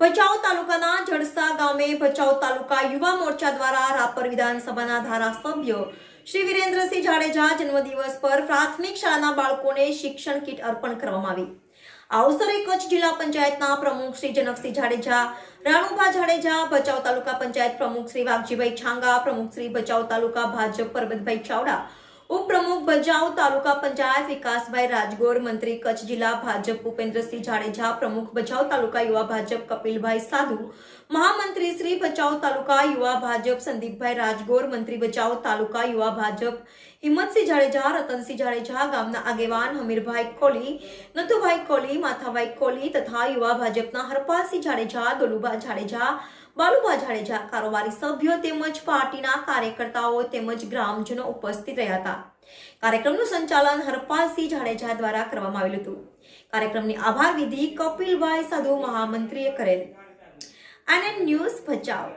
ભચાઉ તાલુકાના જડસા ગામે ભચાઉ તાલુકા યુવા મોરચા દ્વારા રાપર વિધાનસભાના ધારાસભ્ય શ્રી વિરેન્દ્રસિંહ જાડેજા જન્મદિવસ પર પ્રાથમિક શાળાના બાળકોને શિક્ષણ કીટ અર્પણ કરવામાં આવી। આ અવસરે કચ્છ જિલ્લા પંચાયતના પ્રમુખ શ્રી જનકસિંહ જાડેજા, રાણુભા જાડેજા, ભચાઉ તાલુકા પંચાયત પ્રમુખ શ્રી વાઘજીભાઈ છાંગા, પ્રમુખ શ્રી ભચાઉ તાલુકા ભાજપ પરબતભાઈ ચાવડા, ઉપપ્રમુખ ભચાઉ તાલુકા પંચાયત વિકાસભાઈ રાજગોર, મંત્રી કચ્છ જિલ્લા ભાજપ ભૂપેન્દ્રસિંહ જાડેજા, પ્રમુખ ભચાઉ તાલુકા યુવા ભાજપ કપિલભાઈ સાધુ, મહામંત્રી શ્રી ભચાઉ તાલુકા યુવા ભાજપ સંદીપભાઈ રાજગોર, મંત્રી ભચાઉ તાલુકા યુવા ભાજપ હિંમતસિંહ જાડેજા, રતનસિંહ જાડેજા, ગામના આગેવાન હમીરભાઈ કોલી, નથુભાઈ કોલી, માથાભાઈ કોલી તથા યુવા ભાજપના હરપાલસિંહ જાડેજા, દોલુભા જાડેજા, બાલુભા જાડેજા, કારોબારી સભ્યો તેમજ પાર્ટીના કાર્યકર્તાઓ તેમજ ગ્રામજનો ઉપસ્થિત રહ્યા હતા। કાર્યક્રમનું સંચાલન હરપાલસિંહ જાડેજા દ્વારા કરવામાં આવેલું હતું। કાર્યક્રમની આભાર વિધિ કપિલભાઈ સાધુ મહામંત્રીએ કરેલ। NN news Bhachau.